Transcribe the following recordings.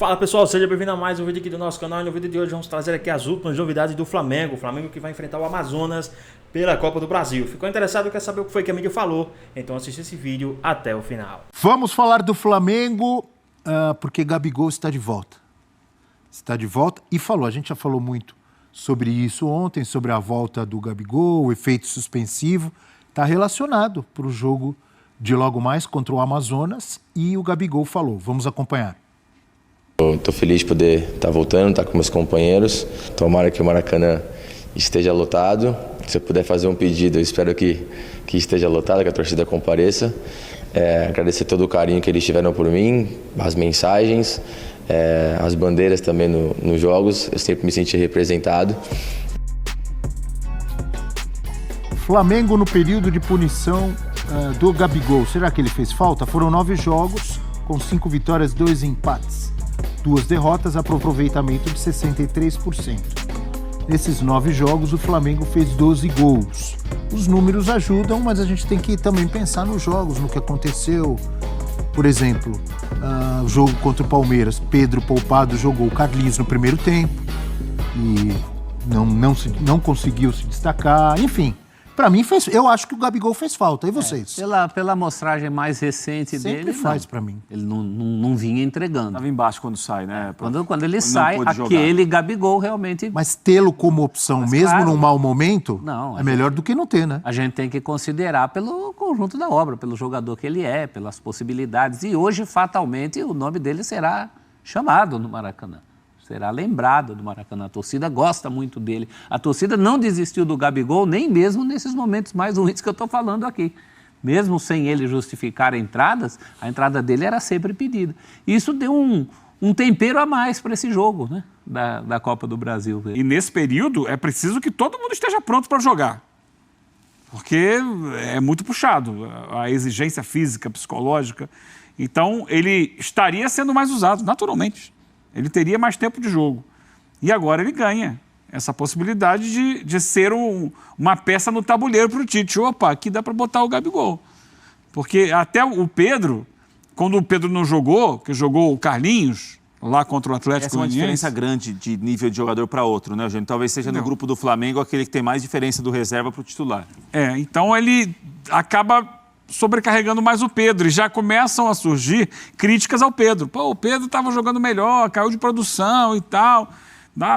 Fala pessoal, seja bem-vindo a mais um vídeo aqui do nosso canal. E no vídeo de hoje vamos trazer aqui as últimas novidades do Flamengo. O Flamengo que vai enfrentar o Amazonas pela Copa do Brasil. Ficou interessado, quer saber o que foi que a mídia falou? Então assista esse vídeo até o final. Vamos falar do Flamengo, porque Gabigol está de volta. Está de volta e falou, a gente já falou muito sobre isso ontem, sobre a volta do Gabigol, o efeito suspensivo. Está relacionado para o jogo de logo mais contra o Amazonas e o Gabigol falou. Vamos acompanhar. Estou feliz de poder estar voltando, estar com meus companheiros. Tomara que o Maracanã esteja lotado. Se eu puder fazer um pedido, eu espero que esteja lotado, que a torcida compareça. Agradecer todo o carinho que eles tiveram por mim, as mensagens, as bandeiras também nos jogos. Eu sempre me senti representado. Flamengo no período de punição do Gabigol. Será que ele fez falta? Foram 9 jogos, com 5 vitórias, 2 empates. 2 derrotas, aproveitamento de 63%. Nesses 9 jogos, o Flamengo fez 12 gols. Os números ajudam, mas a gente tem que também pensar nos jogos, no que aconteceu. Por exemplo, o jogo contra o Palmeiras, Pedro poupado jogou o Carlinhos no primeiro tempo e não conseguiu se destacar. Enfim, para mim, eu acho que o Gabigol fez falta. E vocês? Pela amostragem mais recente dele, sempre faz para mim. Ele não vinha entregando. Estava embaixo quando sai, né? Quando ele sai, aquele Gabigol realmente... Mas tê-lo como opção, mesmo claro, num mau momento, é melhor do que não ter, né? A gente tem que considerar pelo conjunto da obra, pelo jogador que ele é, pelas possibilidades. E hoje, fatalmente, o nome dele será chamado no Maracanã. Será lembrado do Maracanã. A torcida gosta muito dele. A torcida não desistiu do Gabigol, nem mesmo nesses momentos mais ruins que eu estou falando aqui. Mesmo sem ele justificar entradas, a entrada dele era sempre pedida. Isso deu um tempero a mais para esse jogo, né? Da Copa do Brasil. E nesse período é preciso que todo mundo esteja pronto para jogar. Porque é muito puxado a exigência física, psicológica. Então ele estaria sendo mais usado, naturalmente. Ele teria mais tempo de jogo. E agora ele ganha essa possibilidade de ser uma peça no tabuleiro para o Tite. Opa, aqui dá para botar o Gabigol. Porque até o Pedro, quando o Pedro não jogou, que jogou o Carlinhos lá contra o Atlético Goianiense... Essa é uma diferença grande de nível de jogador para outro, né, Eugênio? Talvez seja no grupo do Flamengo aquele que tem mais diferença do reserva para o titular. Então ele acaba sobrecarregando mais o Pedro e já começam a surgir críticas ao Pedro. Pô, o Pedro estava jogando melhor, caiu de produção e tal,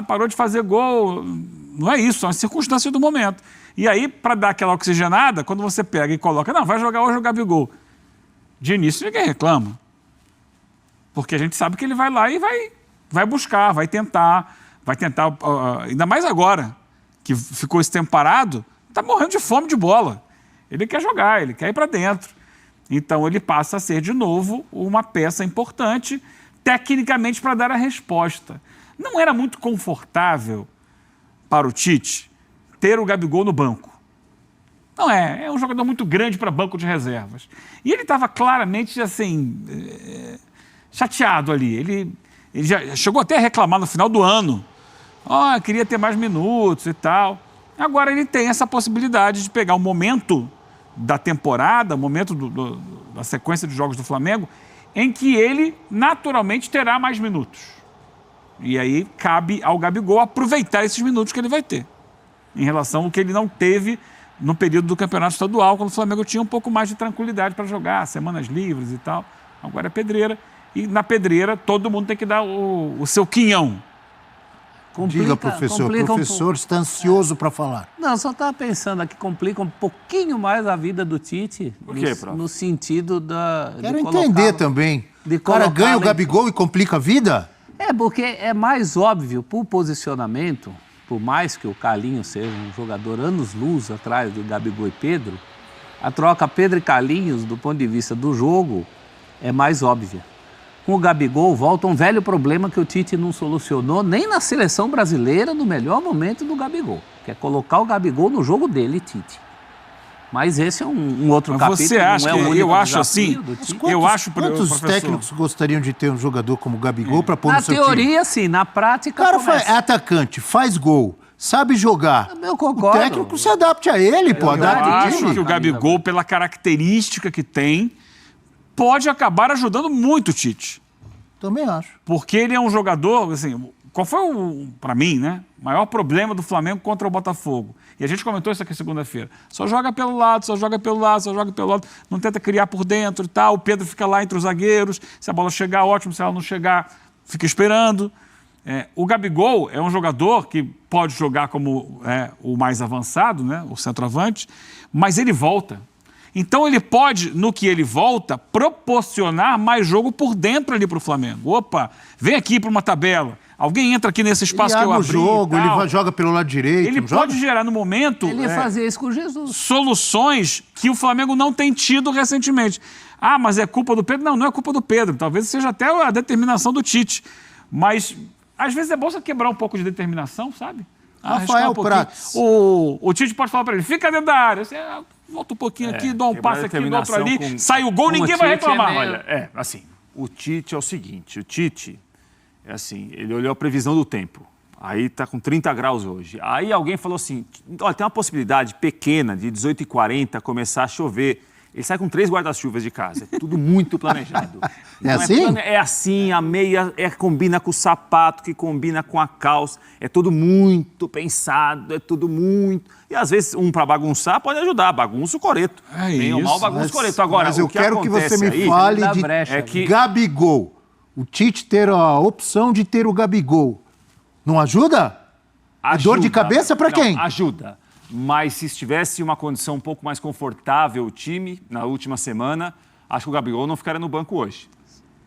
parou de fazer gol. Não é isso, é uma circunstância do momento. E aí, para dar aquela oxigenada, quando você pega e coloca, não, vai jogar hoje o Gabigol. De início, ninguém reclama. Porque a gente sabe que ele vai lá e vai buscar, vai tentar, ainda mais agora, que ficou esse tempo parado, está morrendo de fome de bola. Ele quer jogar, ele quer ir para dentro. Então, ele passa a ser, de novo, uma peça importante, tecnicamente, para dar a resposta. Não era muito confortável para o Tite ter o Gabigol no banco. Não é um jogador muito grande para banco de reservas. E ele estava claramente, assim, chateado ali. Ele já chegou até a reclamar no final do ano. Queria ter mais minutos e tal. Agora ele tem essa possibilidade de pegar o momento da temporada, o momento da sequência de jogos do Flamengo, em que ele naturalmente terá mais minutos. E aí cabe ao Gabigol aproveitar esses minutos que ele vai ter, em relação ao que ele não teve no período do Campeonato Estadual, quando o Flamengo tinha um pouco mais de tranquilidade para jogar, semanas livres e tal. Agora é pedreira. E na pedreira todo mundo tem que dar o seu quinhão. Diga, professor. O professor está ansioso para falar. Não, só estava pensando aqui, complica um pouquinho mais a vida do Tite. Por quê, prof? No sentido da... Quero entender também. O cara ganha o Gabigol e complica a vida? Porque é mais óbvio, por posicionamento, por mais que o Carlinhos seja um jogador anos-luz atrás do Gabigol e Pedro, a troca Pedro e Carlinhos, do ponto de vista do jogo, é mais óbvia. Com o Gabigol, volta um velho problema que o Tite não solucionou nem na seleção brasileira no melhor momento do Gabigol, que é colocar o Gabigol no jogo dele, Tite. Mas esse é um outro capítulo. Você acha que eu acho assim? Quantos técnicos gostariam de ter um jogador como o Gabigol para pôr no seu time? Na teoria, sim. Na prática, o cara é atacante, faz gol, sabe jogar. Eu concordo. O técnico se adapte a ele, pô. Eu acho que o Gabigol, pela característica que tem, pode acabar ajudando muito o Tite. Também acho. Porque ele é um jogador, assim, qual foi para mim, né, o maior problema do Flamengo contra o Botafogo? E a gente comentou isso aqui segunda-feira. Só joga pelo lado, só joga pelo lado, só joga pelo lado, não tenta criar por dentro e tal. O Pedro fica lá entre os zagueiros, se a bola chegar, ótimo, se ela não chegar, fica esperando. O Gabigol é um jogador que pode jogar como o mais avançado, né, o centroavante, mas ele volta. Então ele pode, no que ele volta, proporcionar mais jogo por dentro ali para o Flamengo. Opa, vem aqui para uma tabela. Alguém entra aqui nesse espaço que eu abri. Jogo, ele joga pelo lado direito. Ele pode gerar no momento Ele fazia isso com o Jesus. soluções que o Flamengo não tem tido recentemente. Ah, mas é culpa do Pedro? Não, não é culpa do Pedro. Talvez seja até a determinação do Tite. Mas às vezes é bom você quebrar um pouco de determinação, sabe? Rafael Prats. O Tite pode falar para ele, fica dentro da área. Você volta um pouquinho aqui, dá um passe aqui, dá outro ali, sai o gol, ninguém vai reclamar. Olha, assim, o Tite é o seguinte, o Tite, ele olhou a previsão do tempo, aí tá com 30 graus hoje. Aí alguém falou assim, olha, tem uma possibilidade pequena de 18h40 começar a chover. Ele sai com 3 guarda-chuvas de casa, é tudo muito planejado. Assim? É assim, a meia combina com o sapato, que combina com a calça, é tudo muito pensado, é tudo muito... E às vezes para bagunçar pode ajudar, bagunça o coreto. Bem ou mal bagunça o coreto. Agora, mas eu quero que você me aí, fale de brecha, Gabigol. O Tite ter a opção de ter o Gabigol. Não ajuda? É dor de cabeça para quem? Ajuda. Mas se estivesse uma condição um pouco mais confortável o time, na última semana, acho que o Gabigol não ficaria no banco hoje.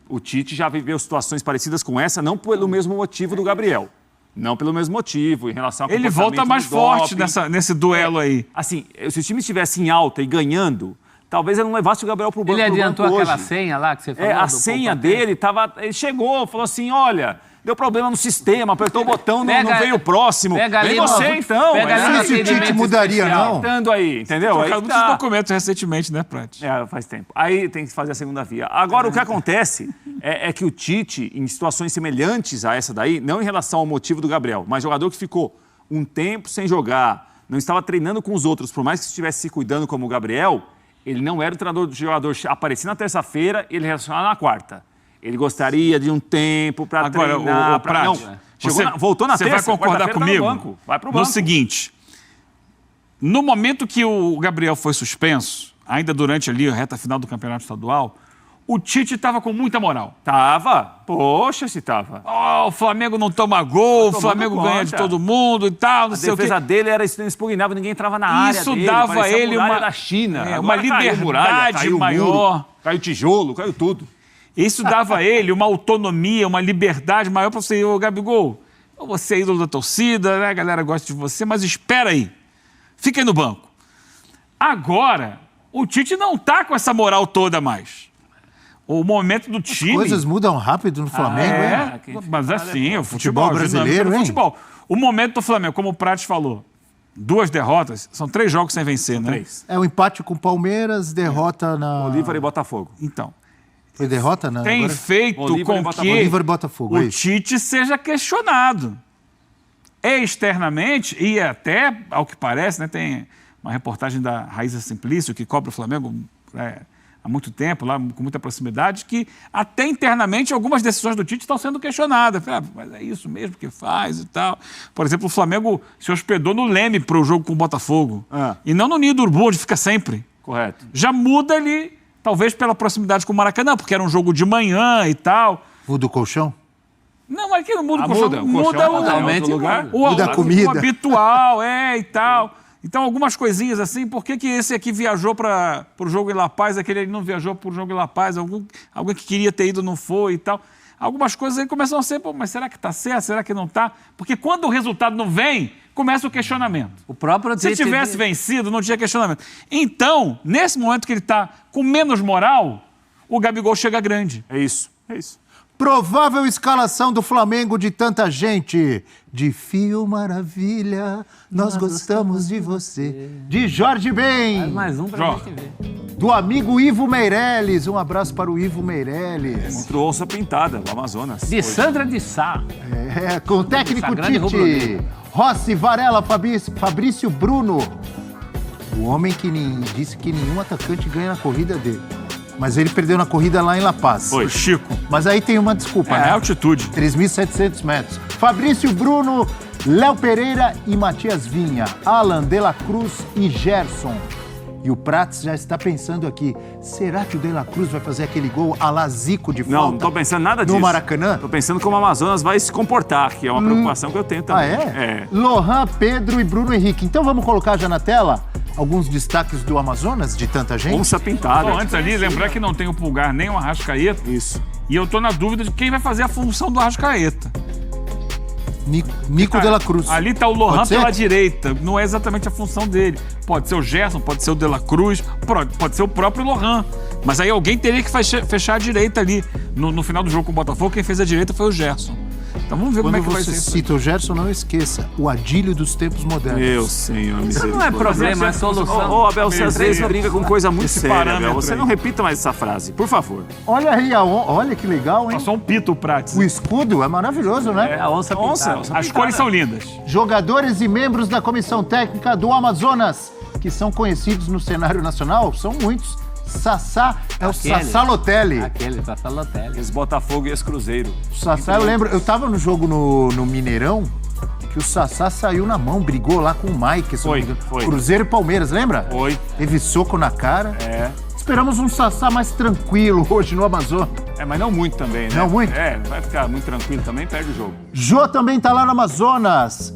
O Tite já viveu situações parecidas com essa, não pelo mesmo motivo do Gabriel. Não pelo mesmo motivo, em relação ao Ele volta mais forte nesse duelo aí. Assim, se o time estivesse em alta e ganhando, talvez ele não levasse o Gabriel pro banco. Ele adiantou banco aquela hoje. senha lá que você falou? A senha dele estava... Ele chegou, falou assim, olha... Deu problema no sistema, apertou o botão, não veio o próximo. Vem você, então. Não sei se o Tite mudaria, não. Tentando aí, entendeu? Trocado muitos documentos recentemente, né, Prati? Faz tempo. Aí tem que fazer a segunda via. Agora, o que acontece é que o Tite, em situações semelhantes a essa daí, não em relação ao motivo do Gabriel, mas jogador que ficou um tempo sem jogar, não estava treinando com os outros, por mais que estivesse se cuidando como o Gabriel, ele não era o treinador do jogador aparecer na terça-feira e ele relacionar na quarta. Ele gostaria de um tempo para treinar. Voltou na terça. Você vai concordar comigo? Vai pro banco. No seguinte, no momento que o Gabriel foi suspenso, ainda durante ali a reta final do Campeonato Estadual, o Tite estava com muita moral. Tava? Poxa, se tava. O Flamengo não toma gol, o Flamengo ganha de todo mundo e tal, não sei o quê. A defesa dele era inexpugnável, ninguém entrava na área dele. Isso dava ele uma da China. Uma liberdade maior. Caiu tijolo, caiu tudo. Isso dava a ele uma autonomia, uma liberdade maior para você. Ô, Gabigol, você é ídolo da torcida, né? A galera gosta de você, mas espera aí. Fica aí no banco. Agora, o Tite não tá com essa moral toda mais. O momento do time... As coisas mudam rápido no Flamengo, hein? Mas assim, o futebol brasileiro, hein? O momento do Flamengo, como o Prati falou, 2 derrotas, são 3 jogos sem vencer, né? 3. É o empate com o Palmeiras, derrota na... Bolívar e Botafogo. Então... Foi derrota, né? Tem feito Bolívar com que Bolívar e Botafogo, o Tite seja questionado. Externamente, e até, ao que parece, né, tem uma reportagem da Raíssa Simplício, que cobre o Flamengo há muito tempo, lá com muita proximidade, que até internamente algumas decisões do Tite estão sendo questionadas. Mas é isso mesmo que faz e tal. Por exemplo, o Flamengo se hospedou no Leme para o jogo com o Botafogo. E não no Ninho do Urubu, onde fica sempre. Correto. Já muda ali... Talvez pela proximidade com o Maracanã, porque era um jogo de manhã e tal. Muda o colchão? Não, mas aqui não muda o colchão. Muda totalmente lugar. Muda a comida. O habitual, e tal. Então, algumas coisinhas assim. Por que esse aqui viajou para o jogo em La Paz, aquele ali não viajou para o jogo em La Paz? Alguém que queria ter ido não foi e tal. Algumas coisas aí começam a ser, mas será que está certo? Será que não está? Porque quando o resultado não vem, começa o questionamento. O próprio Se tivesse vencido, não tinha questionamento. Então, nesse momento que ele está com menos moral, o Gabigol chega grande. É isso. Provável escalação do Flamengo de tanta gente. De Fio Maravilha, nós gostamos de você. De Jorge Ben. Mais um pra gente ver. Do amigo Ivo Meirelles. Um abraço para o Ivo Meirelles. Contra o Onça Pintada, do Amazonas. De Sandra de Sá. Com o técnico Tite. Rossi, Varela, Fabrício Bruno. O homem que disse que nenhum atacante ganha na corrida dele. Mas ele perdeu na corrida lá em La Paz. O Chico. Mas aí tem uma desculpa, É né? altitude. 3.700 metros. Fabrício Bruno, Léo Pereira e Matias Vinha. Alan, De La Cruz e Gerson. E o Prats já está pensando aqui, será que o De La Cruz vai fazer aquele gol a la Zico de falta? Não tô pensando nada disso. No Maracanã? Tô pensando como o Amazonas vai se comportar, que é uma preocupação que eu tenho também. É? Lohan, Pedro e Bruno Henrique. Então vamos colocar já na tela alguns destaques do Amazonas, de tanta gente? Onça pintada. Bom, antes ali, lembrar que não tem o Pulgar nem o Arrascaeta. Isso. E eu tô na dúvida de quem vai fazer a função do Arrascaeta. Nico De La Cruz. Ali tá o Lohan Pode ser? pela direita. Não é exatamente a função dele. Pode ser o Gerson, pode ser o De La Cruz, pode ser o próprio Lohan. Mas aí alguém teria que fechar a direita ali. No final do jogo com o Botafogo, quem fez a direita foi o Gerson. Então vamos ver como é que vai ser Quando isso. você cita o Gerson, não esqueça, o Adílio dos tempos modernos. Meu senhor, Isso não é problema, é solução. Ô, Abel, você às vezes brinca com coisa muito Esse séria, parâmetro Abel. Você aí. não repita mais essa frase, por favor. Olha aí, olha que legal, hein? Passou um pito o Prates. O escudo é maravilhoso, né? É a onça pintada. As cores são lindas. Jogadores e membros da comissão técnica do Amazonas, que são conhecidos no cenário nacional, são muitos. Sassá é o Aquele. Sassá Lotelli. Aquele, Sassá Lotelli. Ex-Botafogo e ex-Cruzeiro. O Sassá, eu lembro, eu tava no jogo no Mineirão, que o Sassá saiu na mão, brigou lá com o Mike, se não me engano. Foi. Cruzeiro e Palmeiras, lembra? Foi. Teve soco na cara. É. Esperamos um Sassá mais tranquilo hoje no Amazonas. É, mas não muito também, né? Não muito? É, vai ficar muito tranquilo também, perde o jogo. Jô também tá lá no Amazonas.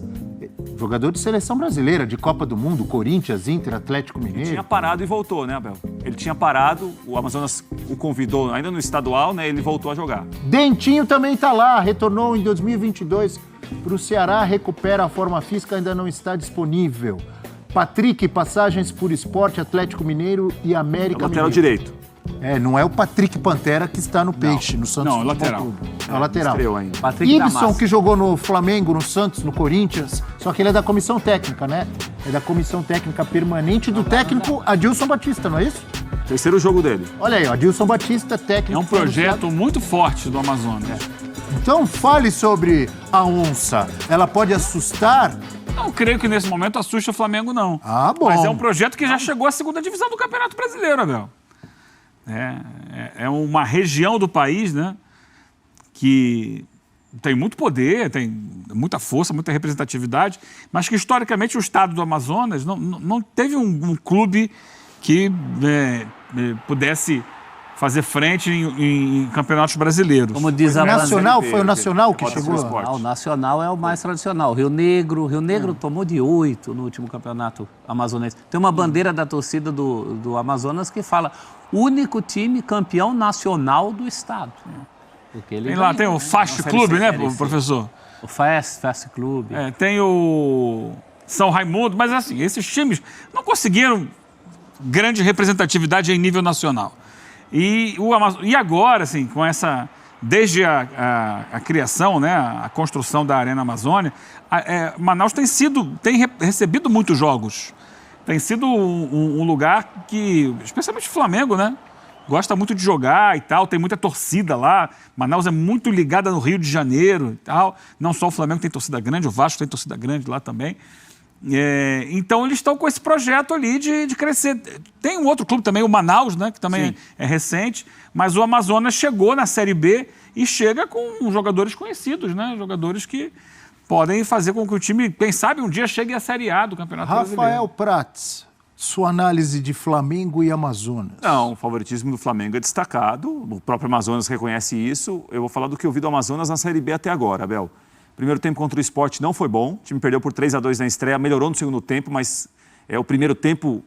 Jogador de seleção brasileira, de Copa do Mundo, Corinthians, Inter, Atlético Mineiro. Tinha parado e voltou, né, Abel? Ele tinha parado, o Amazonas o convidou ainda no estadual, né? Ele voltou a jogar. Dentinho também tá lá, retornou em 2022 para o Ceará, recupera a forma física, ainda não está disponível. Patrick, passagens por Esporte, Atlético Mineiro e América Lateral Mineiro. direito. É, não é o Patrick Pantera que está no Peixe, no Santos. Não, Futebol lateral. Clube. É o lateral. Estreou ainda. Patrick Ibson, Damasco. que jogou no Flamengo, no Santos, no Corinthians, só que ele é da comissão técnica, né? É da comissão técnica permanente do técnico Adilson Batista, não é isso? Terceiro jogo dele. Olha aí, ó, Adilson Batista, técnico. É um projeto muito forte do Amazonas. Então fale sobre a onça. Ela pode assustar? Não creio que nesse momento assuste o Flamengo, não. Ah, bom. Mas é um projeto que já chegou à segunda divisão do Campeonato Brasileiro, Abel. É uma região do país, né, que tem muito poder, tem muita força, muita representatividade, mas que historicamente o estado do Amazonas não teve um clube que pudesse fazer frente em campeonatos brasileiros. Como diz a Nacional, bandeira. foi o Nacional que Botafogo chegou? Esporte. O Nacional é o mais tradicional. Rio Negro tomou de 8 no último campeonato amazonense. Tem uma bandeira da torcida do Amazonas que fala único time campeão nacional do estado. Porque ele Tem lá, tem o Fast Clube, né, Série C. professor? O Fast Club. Tem o São Raimundo, mas assim, esses times não conseguiram grande representatividade em nível nacional. E agora, assim, com essa... Desde a criação, né, a construção da Arena Amazônia, Manaus tem recebido muitos jogos. Tem sido um lugar que, especialmente o Flamengo, né, gosta muito de jogar e tal, tem muita torcida lá. Manaus é muito ligada no Rio de Janeiro e tal. Não só o Flamengo tem torcida grande, o Vasco tem torcida grande lá também. Então eles estão com esse projeto ali de crescer. Tem um outro clube também, o Manaus, né, que também é recente, mas o Amazonas chegou na Série B e chega com jogadores conhecidos, né, jogadores que podem fazer com que o time, quem sabe, um dia chegue à Série A do Campeonato Rafael Brasileiro. Prats, sua análise de Flamengo e Amazonas. Não, o favoritismo do Flamengo é destacado, o próprio Amazonas reconhece isso. Eu vou falar do que eu vi do Amazonas na Série B até agora, Abel. Primeiro tempo contra o Sport não foi bom, o time perdeu por 3-2 na estreia, melhorou no segundo tempo, mas o primeiro tempo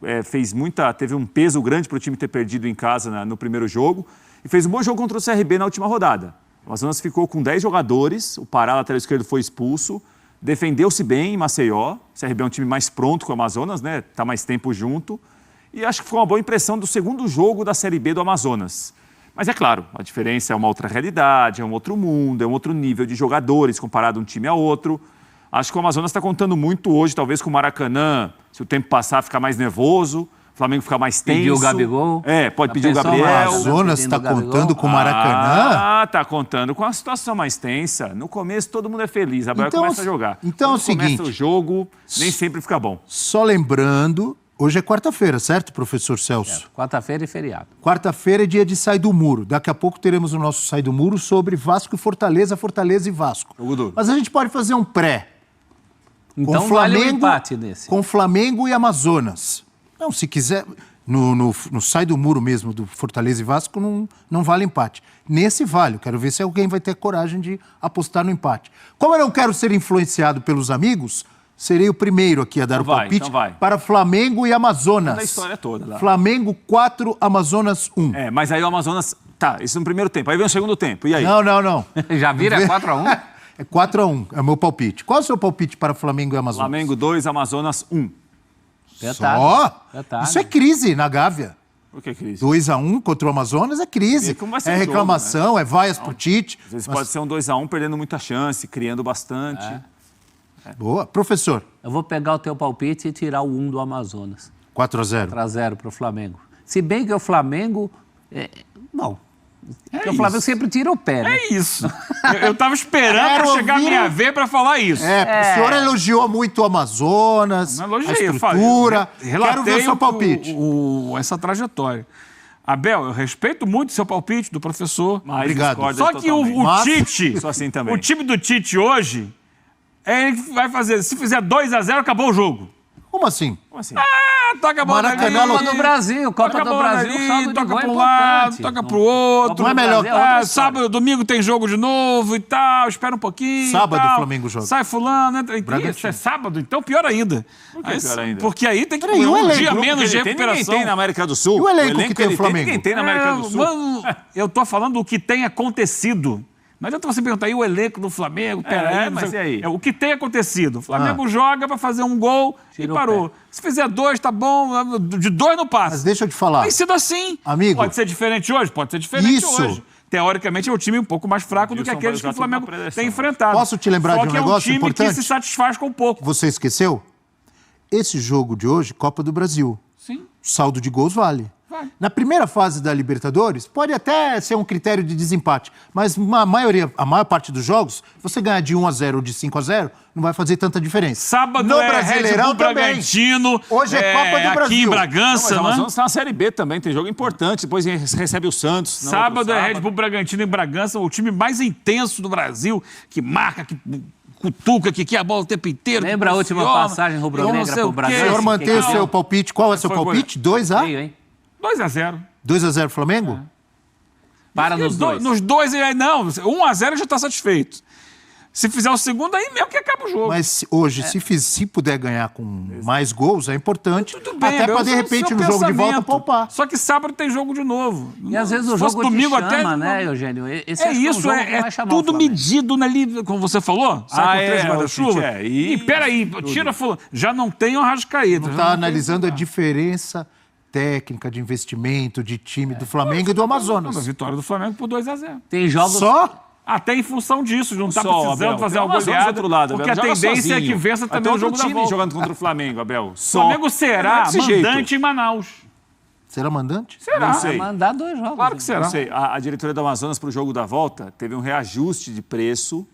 teve um peso grande para o time ter perdido em casa no primeiro jogo, e fez um bom jogo contra o CRB na última rodada. O Amazonas ficou com 10 jogadores, o Pará, lateral esquerdo, foi expulso, defendeu-se bem em Maceió, o CRB é um time mais pronto que o Amazonas, né? Está mais tempo junto, e acho que foi uma boa impressão do segundo jogo da Série B do Amazonas. Mas é claro, a diferença é uma outra realidade, é um outro mundo, é um outro nível de jogadores comparado um time a outro. Acho que o Amazonas está contando muito hoje, talvez com o Maracanã, se o tempo passar, ficar mais nervoso, o Flamengo ficar mais tenso. Pediu o Gabigol. Pode pedir o Pensou Gabriel. mais, O Amazonas está contando com o Maracanã? Está contando com a situação mais tensa. No começo todo mundo é feliz, agora Então, começa a jogar. então é o Quando começa seguinte, o jogo, nem sempre fica bom. Só lembrando Hoje é quarta-feira, certo, professor Celso? Quarta-feira e feriado. Quarta-feira é dia de Sai do Muro. Daqui a pouco teremos o nosso Sai do Muro sobre Vasco e Fortaleza, Fortaleza e Vasco. Mas a gente pode fazer um pré. Então vale um empate nesse. Com Flamengo e Amazonas. Não, se quiser... No Sai do Muro mesmo, do Fortaleza e Vasco, não vale empate. Nesse vale. Eu quero ver se alguém vai ter coragem de apostar no empate. Como eu não quero ser influenciado pelos amigos, serei o primeiro aqui a dar o palpite para Flamengo e Amazonas. Da história toda. Lá. Flamengo 4, Amazonas 1. Mas aí o Amazonas... Tá, isso no primeiro tempo. Aí vem o segundo tempo. E aí? Não. Já vira 4-1? É 4-1, é o meu palpite. Qual é o seu palpite para Flamengo e Amazonas? Flamengo 2, Amazonas 1. Só? Isso é crise na Gávea. Por que crise? 2-1 contra o Amazonas é crise. É reclamação, jogo, né? É vaias pro Tite. Às vezes pode ser um 2-1 perdendo muita chance, criando bastante. Boa. Professor. Eu vou pegar o teu palpite e tirar o 1 do Amazonas. 4-0. 4-0 para o Flamengo. Se bem que o Flamengo... Porque o Flamengo sempre tira o pé, né? É isso. Eu tava esperando chegar a minha vez para falar isso. O senhor elogiou muito o Amazonas, a estrutura. Quero ver o seu palpite. Essa trajetória. Abel, eu respeito muito o seu palpite do professor. Obrigado. Só que o Tite, só assim também. O time do Tite hoje, ele vai fazer, se fizer 2-0, acabou o jogo. Como assim? Toca a bola Maracanã, Copa do Brasil, Copa do Brasil, saldo de toca gol para um é lado, toca para o outro. Não é melhor. Sábado, domingo tem jogo de novo e tal, espera um pouquinho. Sábado o Flamengo joga. Sai fulano, entra. Isso é sábado, então pior ainda. Por que pior ainda? Porque aí tem que ter um dia menos de recuperação. Ninguém tem na América do Sul. E o elenco que tem o Flamengo? Ninguém tem na América do Sul. Mano, eu tô falando do que tem acontecido. Não adianta você perguntar, e o elenco do Flamengo? Mas e aí? O que tem acontecido? O Flamengo joga para fazer um gol e parou. Se fizer 2, tá bom. De 2 não passa. Mas deixa eu te falar. Tem sido assim. Amigo. Pode ser diferente hoje? Pode ser diferente hoje. Teoricamente é um time um pouco mais fraco do que aqueles que o Flamengo tem enfrentado. Posso te lembrar de um negócio importante? Só que é um time que se satisfaz com pouco. Você esqueceu? Esse jogo de hoje, Copa do Brasil. Sim. Saldo de gols vale. Na primeira fase da Libertadores, pode até ser um critério de desempate, mas a maior parte dos jogos, você ganhar de 1-0 ou de 5-0, não vai fazer tanta diferença. Sábado no é Brasileirão Red Bull Bragantino. Hoje é Copa do Brasil. Aqui em Bragança, não, mas Amazonas tá na Série B também, tem jogo importante, depois recebe o Santos. Sábado é Red Bull Bragantino em Bragança, o time mais intenso do Brasil, que marca, que cutuca, que quer a bola o tempo inteiro. Lembra a última passagem rubro-negra pro Brasil? O senhor mantém o seu palpite. Qual é o seu palpite? 2-0? 2-0. 2-0 Flamengo? Para nos dois. Nos dois, não. 1-0 já está satisfeito. Se fizer o segundo, aí mesmo que acaba o jogo. Mas hoje, se puder ganhar com mais gols, é importante. Tudo bem, até para, de repente, no jogo de volta, poupar. Só que sábado tem jogo de novo. E às vezes o jogo domingo te chama, até, né, Eugênio? Esse tudo medido ali, como você falou. Sai com 3 guarda-chuva. E peraí, tira fulano. Já não tem o Arrascaeta. Não está analisando a diferença técnica, de investimento, de time do Flamengo e do Amazonas. A vitória do Flamengo por 2-0. Tem jogos... Só? Até em função disso, não está precisando fazer uma goleada, outro lado, porque a tendência é que vença também o jogo da volta. Jogando contra o Flamengo, Abel. O Flamengo será mandante em Manaus. Será mandante? Será. Não sei. Vai mandar 2 jogos. Claro que será. Não sei. A diretoria do Amazonas para o jogo da volta teve um reajuste de preço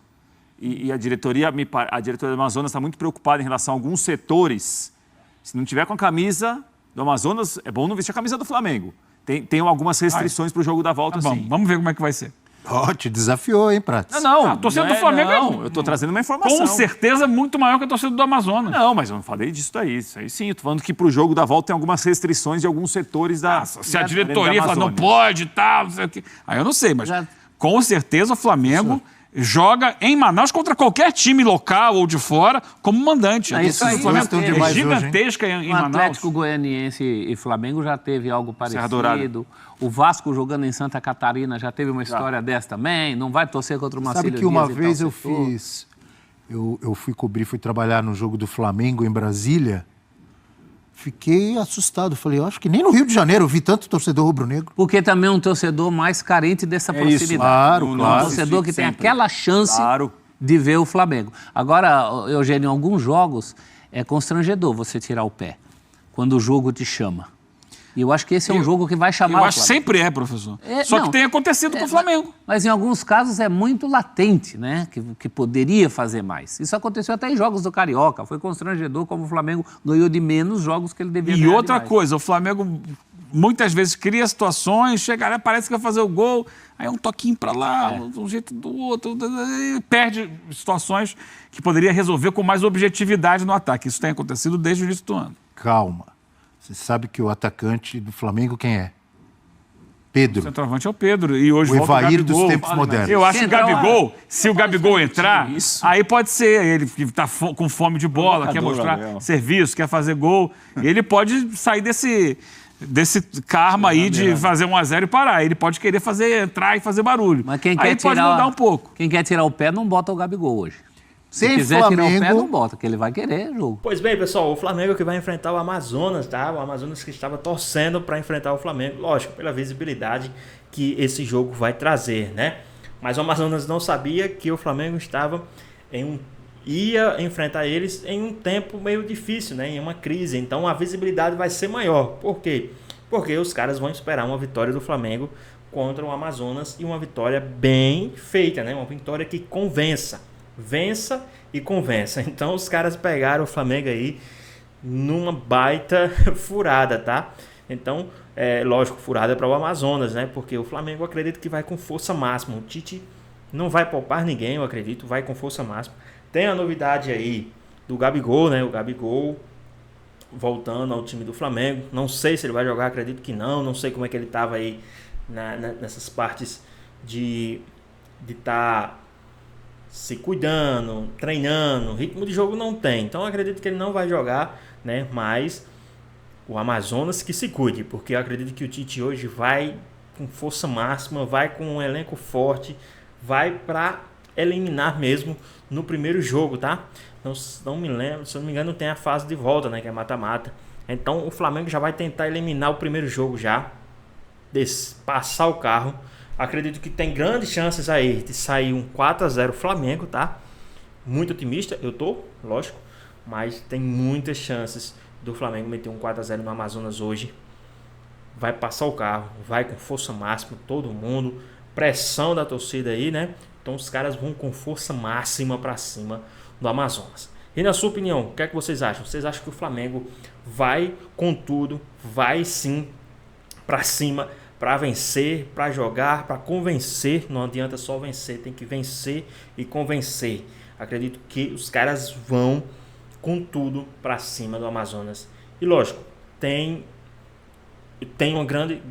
e a diretoria do Amazonas está muito preocupada em relação a alguns setores. Se não tiver com a camisa do Amazonas, é bom não vestir a camisa do Flamengo. Tem algumas restrições para o jogo da volta, sim. Vamos ver como é que vai ser. Te desafiou, hein, Prates? Não, a torcida do Flamengo não. Eu estou trazendo uma informação. Com certeza muito maior que a torcida do Amazonas. Não, mas eu não falei disso daí. Isso aí sim, eu tô falando que pro jogo da volta tem algumas restrições de alguns setores da... Se a diretoria fala, não pode e tal, não sei o quê. Aí eu não sei, mas com certeza o Flamengo joga em Manaus contra qualquer time local ou de fora como mandante. Isso aí, o Flamengo é gigantesca em Manaus. O Atlético Goianiense e Flamengo já teve algo parecido. O Vasco jogando em Santa Catarina já teve uma história dessa também. Não vai torcer contra o Marcílio Sabe que uma vez eu fiz... Eu fui fui trabalhar no jogo do Flamengo em Brasília. Fiquei assustado. Falei, eu acho que nem no Rio de Janeiro eu vi tanto torcedor rubro-negro. Porque também é um torcedor mais carente dessa proximidade. Isso, claro. Um torcedor que tem aquela chance de ver o Flamengo. Agora, Eugênio, em alguns jogos é constrangedor você tirar o pé quando o jogo te chama. E eu acho que esse é um jogo que vai chamar Eu o acho que Flamengo. sempre é, professor. É, Só não, que tem acontecido com o Flamengo. Mas em alguns casos é muito latente, né? Que poderia fazer mais. Isso aconteceu até em jogos do Carioca. Foi constrangedor como o Flamengo ganhou de menos jogos que ele devia E ganhar outra de mais. coisa, o Flamengo muitas vezes cria situações, chega lá, parece que vai fazer o gol, aí um toquinho para lá, um jeito do outro, e perde situações que poderia resolver com mais objetividade no ataque. Isso tem acontecido desde o início do ano. Calma. Você sabe que o atacante do Flamengo quem é? O Pedro. centroavante é o Pedro, e hoje O volta Evair dos Gabigol. tempos modernos. Eu acho que o Central, Gabigol, se o Gabigol entrar, isso. aí pode ser ele que está com fome de bola, quer Provocador, mostrar Gabriel. serviço, quer fazer gol, ele pode sair desse karma aí de fazer 1-0 e parar. Ele pode querer entrar e fazer barulho. Mas quem aí quer pode tirar, mudar um pouco. Quem quer tirar o pé não bota o Gabigol hoje. Se Tem quiser tirar o pé, Flamengo- não bota, que ele vai querer jogo. Pois bem, pessoal, o Flamengo que vai enfrentar o Amazonas, tá? O Amazonas que estava torcendo para enfrentar o Flamengo, lógico, pela visibilidade que esse jogo vai trazer, né? Mas o Amazonas não sabia que o Flamengo ia enfrentar eles em um tempo meio difícil, né? Em uma crise. Então a visibilidade vai ser maior. Por quê? Porque os caras vão esperar uma vitória do Flamengo contra o Amazonas e uma vitória bem feita, né? Uma vitória que convença. Vença e convença. Então os caras pegaram o Flamengo aí numa baita furada, tá? Então, lógico, furada para o Amazonas, né? Porque o Flamengo, eu acredito que vai com força máxima. O Tite não vai poupar ninguém, eu acredito, vai com força máxima. Tem a novidade aí do Gabigol, né? O Gabigol voltando ao time do Flamengo. Não sei se ele vai jogar, acredito que não. Não sei como é que ele estava aí nessas partes de estar se cuidando, treinando. Ritmo de jogo não tem. Então eu acredito que ele não vai jogar, né? Mas o Amazonas que se cuide, porque eu acredito que o Tite hoje vai com força máxima, vai com um elenco forte, vai para eliminar mesmo no primeiro jogo, tá? Não me lembro, se eu não me engano tem a fase de volta, né, que é mata-mata. Então o Flamengo já vai tentar eliminar o primeiro jogo já, passar o carro. Acredito que tem grandes chances aí de sair um 4-0 Flamengo, tá? Muito otimista, eu tô, lógico, mas tem muitas chances do Flamengo meter um 4-0 no Amazonas hoje. Vai passar o carro, vai com força máxima, todo mundo, pressão da torcida aí, né? Então os caras vão com força máxima para cima do Amazonas. E na sua opinião, o que é que vocês acham? Vocês acham que o Flamengo vai com tudo, vai sim para cima, para vencer, para jogar, para convencer? Não adianta só vencer, tem que vencer e convencer. Acredito que os caras vão com tudo para cima do Amazonas. E lógico, tem um grande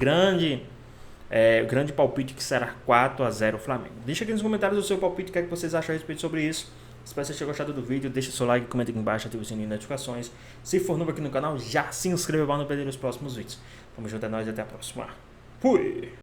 palpite que será 4-0 Flamengo. Deixa aqui nos comentários o seu palpite, o que é que vocês acham a respeito sobre isso. Espero que vocês tenham gostado do vídeo. Deixa o seu like, comenta aqui embaixo, ativa o sininho de notificações. Se for novo aqui no canal, já se inscreva para não perder os próximos vídeos. Tamo junto, é nóis e até a próxima. Fui!